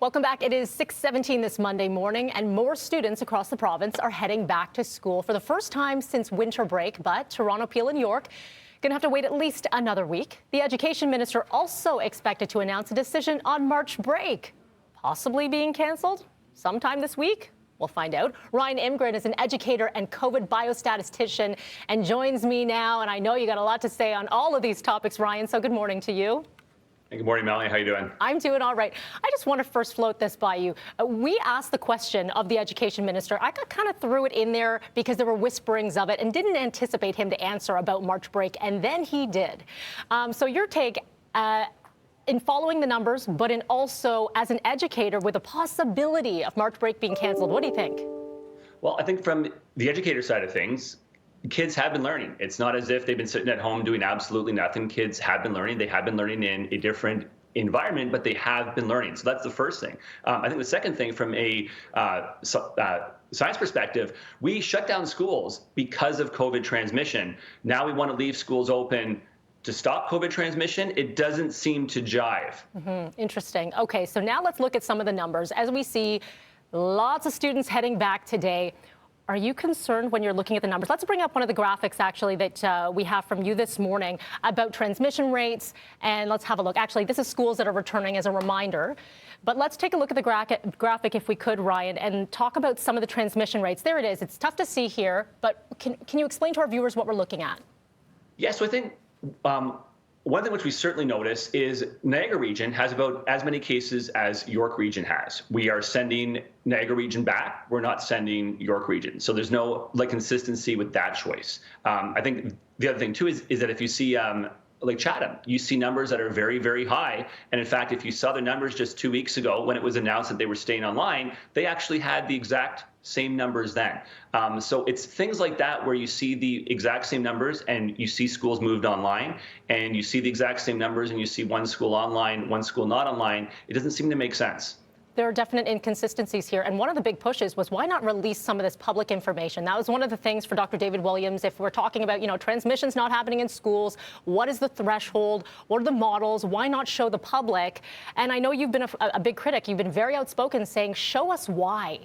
Welcome back. It is 6:17 this Monday morning, and more students across the province are heading back to school for the first time since winter break. But Toronto, Peel, and York going to have to wait at least another week. The education minister also expected to announce a decision on March break, possibly being cancelled sometime this week. We'll find out. Ryan Imgren is an educator and COVID biostatistician and joins me now. And I know you got a lot to say on all of these topics, Ryan. So good morning to you. Good morning, Melanie. How you doing? I'm doing all right. I just want to first float this by you. We asked the question of the education minister. I kind of threw it in there because there were whisperings of it and didn't anticipate him to answer about March break, and then he did. So your take in following the numbers, but in also as an educator with a possibility of March break being canceled, what do you think? Well, I think from the educator side of things, kids have been learning. It's not as if they've been sitting at home doing absolutely nothing. Kids have been learning. They have been learning in a different environment, but they have been learning. So that's the first thing. I think the second thing, from a science perspective, we shut down schools because of COVID transmission. Now we want to leave schools open to stop COVID transmission. It doesn't seem to jive. Interesting. Okay, so now let's look at some of the numbers. As we see, lots of students heading back today. Are you concerned when you're looking at the numbers? Let's bring up one of the graphics, actually, that we have from you this morning about transmission rates. And let's have a look. Actually, this is schools that are returning as a reminder. But let's take a look at the graphic, if we could, Ryan, and talk about some of the transmission rates. There it is. It's tough to see here, but can you explain to our viewers what we're looking at? Yeah, so I think one thing which we certainly notice is Niagara region has about as many cases as York region has. We are sending Niagara region back. We're not sending York region. So there's no consistency with that choice. I think the other thing too is that if you see like Chatham, you see numbers that are very, very high. And in fact, if you saw the numbers just 2 weeks ago when it was announced that they were staying online, they actually had the exact same numbers then. So it's things like that where you see the exact same numbers and you see schools moved online, and you see the exact same numbers and you see one school online, one school not online. It doesn't seem to make sense. There are definite inconsistencies here. And one of the big pushes was, why not release some of this public information? That was one of the things for Dr. David Williams. If we're talking about, transmissions not happening in schools, what is the threshold? What are the models? Why not show the public? And I know you've been a big critic. You've been very outspoken saying, show us why.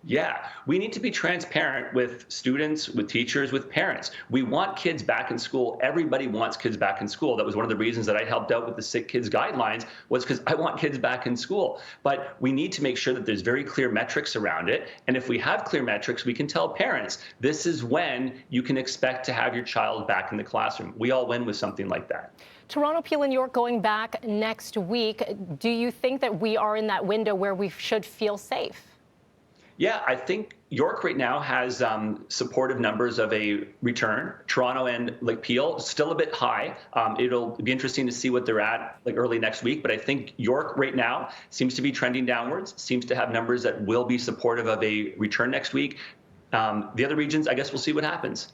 Yeah, we need to be transparent with students, with teachers, with parents. We want kids back in school. Everybody wants kids back in school. That was one of the reasons that I helped out with the Sick Kids Guidelines, was because I want kids back in school. But we need to make sure that there's very clear metrics around it. And if we have clear metrics, we can tell parents, this is when you can expect to have your child back in the classroom. We all win with something like that. Toronto, Peel, and York going back next week. Do you think that we are in that window where we should feel safe? Yeah, I think York right now has supportive numbers of a return. Toronto and Peel still a bit high. It'll be interesting to see what they're at early next week. But I think York right now seems to be trending downwards, seems to have numbers that will be supportive of a return next week. The other regions, I guess we'll see what happens.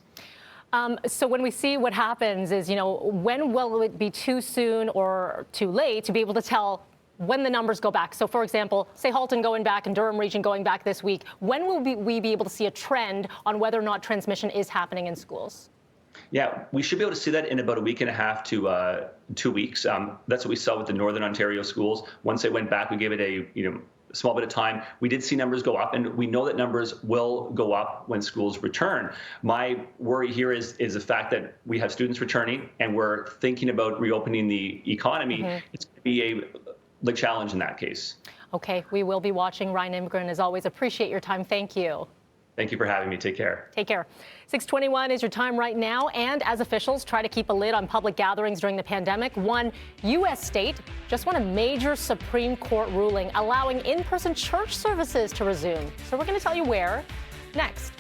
So when we see what happens is, when will it be too soon or too late to be able to tell when the numbers go back? So, for example, say Halton going back and Durham region going back this week. When will we be able to see a trend on whether or not transmission is happening in schools? Yeah, we should be able to see that in about a week and a half to 2 weeks. That's what we saw with the Northern Ontario schools. Once they went back, we gave it a small bit of time. We did see numbers go up, and we know that numbers will go up when schools return. My worry here is the fact that we have students returning and we're thinking about reopening the economy. It's going to be a challenge in that case. Okay, we will be watching. Ryan Imgren, as always, appreciate your time. Thank you. Thank you for having me. Take care. Take care. 6:21 is your time right now. And as officials try to keep a lid on public gatherings during the pandemic, one U.S. state just won a major Supreme Court ruling allowing in-person church services to resume. So we're going to tell you where next.